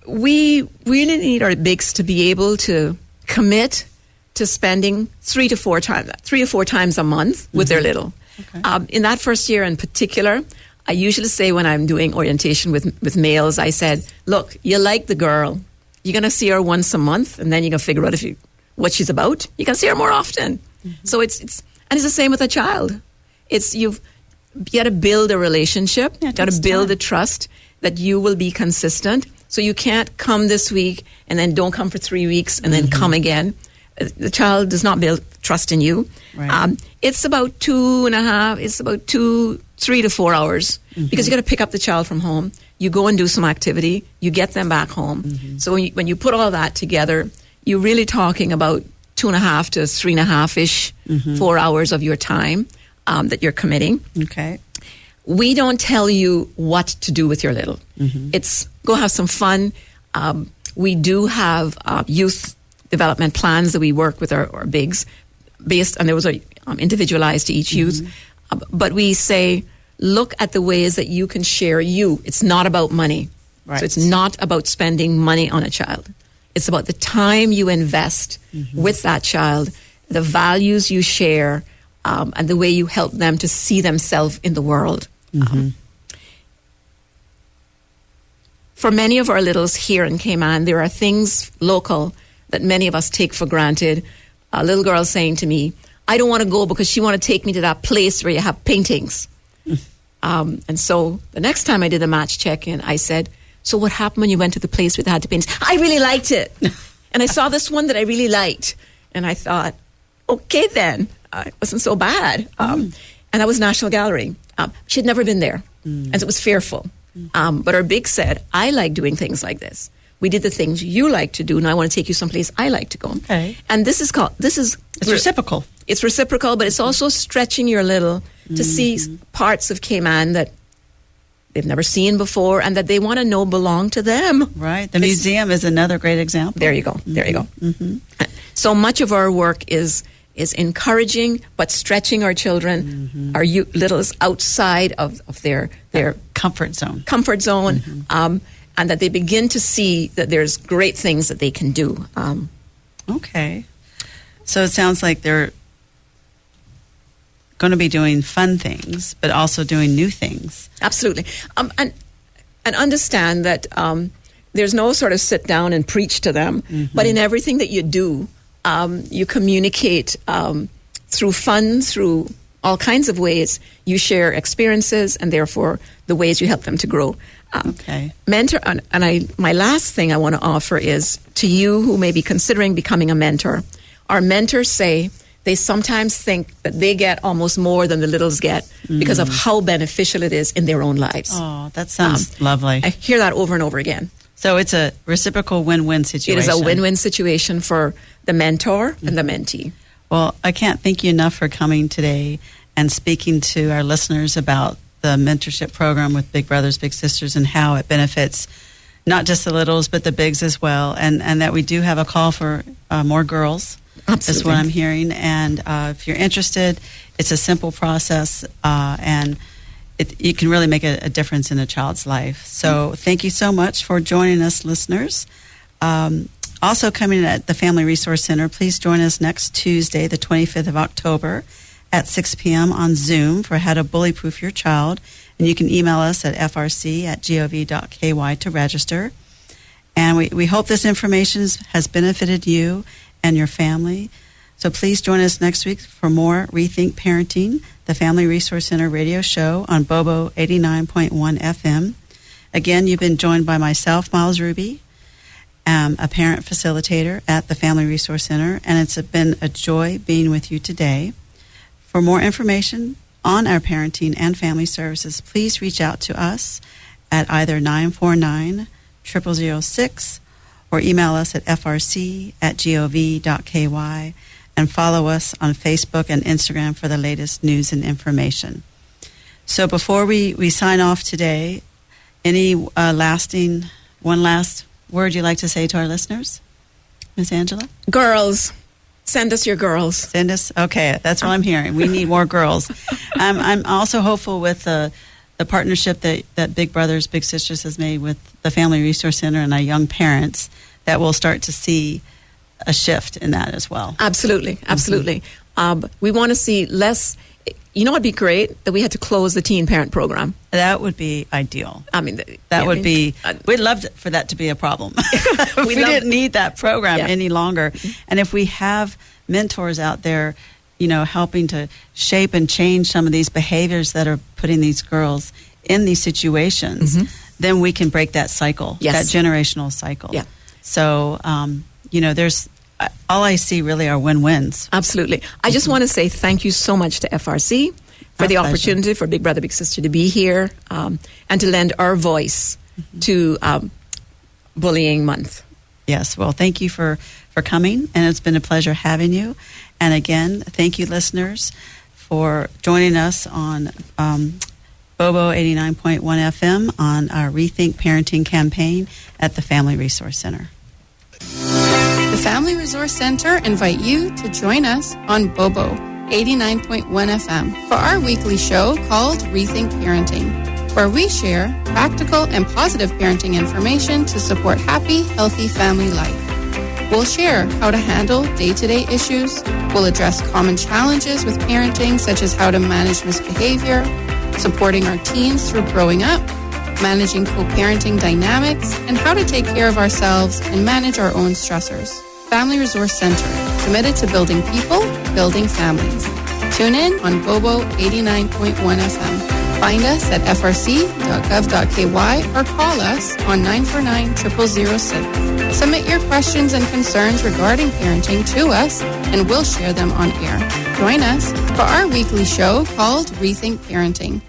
Speaker 3: We really need our bigs to be able to commit to spending 3 to 4 times a month with their little.
Speaker 2: Okay.
Speaker 3: In that first year in particular, I usually say when I'm doing orientation with males, I said, look, you like the girl. You're going to see her once a month, and then you're going to figure out what she's about. You can see her more often. So it's the same with a child. You got to build a relationship. You got to build a trust that you will be consistent. So you can't come this week and then don't come for 3 weeks and then come again. The child does not build trust in you.
Speaker 2: Right.
Speaker 3: It's about 2.5. It's about 3 to 4 hours because you got to pick up the child from home. You go and do some activity. You get them back home. So when you put all that together, you're really talking about 2.5 to 3.5-ish, 4 hours of your time that you're committing.
Speaker 2: Okay.
Speaker 3: We don't tell you what to do with your little. It's go have some fun. We do have youth development plans that we work with our bigs based, and those are individualized to each youth. But we say, look at the ways that you can share you. It's not about money.
Speaker 2: Right.
Speaker 3: So it's not about spending money on a child. It's about the time you invest with that child, the values you share, and the way you help them to see themselves in the world. For many of our littles here in Cayman, there are things local that many of us take for granted. A little girl saying to me, I don't want to go because she want to take me to that place where you have paintings. And so the next time I did a match check-in, I said, so what happened when you went to the place where they had the paintings? I really liked it. And I saw this one that I really liked. And I thought, okay then, it wasn't so bad. And that was National Gallery. She had never been there, and it was fearful. But her big said, I like doing things like this. We did the things you like to do, and I want to take you someplace I like to go.
Speaker 2: Okay.
Speaker 3: And it's
Speaker 2: reciprocal.
Speaker 3: It's reciprocal, but it's also stretching your little to see parts of Cayman that they've never seen before and that they want to know belong to them.
Speaker 2: Right. The museum is another great example.
Speaker 3: There you go. There you go. So much of our work is encouraging but stretching our children, our littles outside of their
Speaker 2: comfort zone.
Speaker 3: And that they begin to see that there's great things that they can do.
Speaker 2: Okay. So it sounds like they're going to be doing fun things, but also doing new things.
Speaker 3: Absolutely. And understand that there's no sort of sit down and preach to them, but in everything that you do, you communicate through fun, through all kinds of ways. You share experiences and therefore the ways you help them to grow.
Speaker 2: Okay.
Speaker 3: Mentor, my last thing I want to offer is to you who may be considering becoming a mentor. Our mentors say they sometimes think that they get almost more than the littles get because of how beneficial it is in their own lives.
Speaker 2: Oh, that sounds lovely.
Speaker 3: I hear that over and over again.
Speaker 2: So it's a reciprocal win-win situation.
Speaker 3: It is a win-win situation for the mentor and the mentee.
Speaker 2: Well, I can't thank you enough for coming today and speaking to our listeners about the mentorship program with Big Brothers Big Sisters and how it benefits not just the littles but the bigs as well, and that we do have a call for more girls.
Speaker 3: Absolutely.
Speaker 2: Is what I'm hearing. And if you're interested, it's a simple process, and you can really make a difference in a child's life. So thank you so much for joining us, listeners. Also coming at the Family Resource Center, please join us next Tuesday, the 25th of October at 6 p.m. on Zoom for How to Bully-Proof Your Child. And you can email us at frc@gov.ky to register. And we hope this information has benefited you and your family. So please join us next week for more Rethink Parenting, the Family Resource Center radio show on Bobo 89.1 FM. Again, you've been joined by myself, Miles Ruby, a parent facilitator at the Family Resource Center, and it's been a joy being with you today. For more information on our parenting and family services, please reach out to us at either 949-0006 or email us at frc@gov.ky and follow us on Facebook and Instagram for the latest news and information. So before we sign off today, any one last word you'd like to say to our listeners, Miss Angela?
Speaker 3: Girls. Send us your girls.
Speaker 2: Send us. Okay, that's what I'm hearing. We need more girls. I'm also hopeful with the partnership that Big Brothers Big Sisters has made with the Family Resource Center and our young parents that we'll start to see a shift in that as well.
Speaker 3: Absolutely. We want to see less. You know, it'd be great that we had to close the teen parent program.
Speaker 2: That would be ideal.
Speaker 3: I mean,
Speaker 2: we'd love for that to be a problem. we didn't need that program any longer. And if we have mentors out there, you know, helping to shape and change some of these behaviors that are putting these girls in these situations, then we can break that cycle, that generational cycle.
Speaker 3: Yeah.
Speaker 2: So, you know, there's all I see really are win-wins.
Speaker 3: Absolutely. I just want to say thank you so much to FRC for the opportunity for Big Brother Big Sister to be here and to lend our voice to Bullying Month.
Speaker 2: Yes. Well, thank you for coming, and it's been a pleasure having you. And again, thank you, listeners, for joining us on Bobo 89.1 FM on our Rethink Parenting campaign at the Family Resource Center.
Speaker 1: The Family Resource Center invite you to join us on Bobo 89.1 FM for our weekly show called Rethink Parenting, where we share practical and positive parenting information to support happy, healthy family life. We'll share how to handle day-to-day issues. We'll address common challenges with parenting, such as how to manage misbehavior, supporting our teens through growing up, managing co-parenting dynamics, and how to take care of ourselves and manage our own stressors. Family Resource Center, committed to building people, building families. Tune in on Bobo 89.1 FM. Find us at frc.gov.ky or call us on 949-0006. Submit your questions and concerns regarding parenting to us, and we'll share them on air. Join us for our weekly show called Rethink Parenting,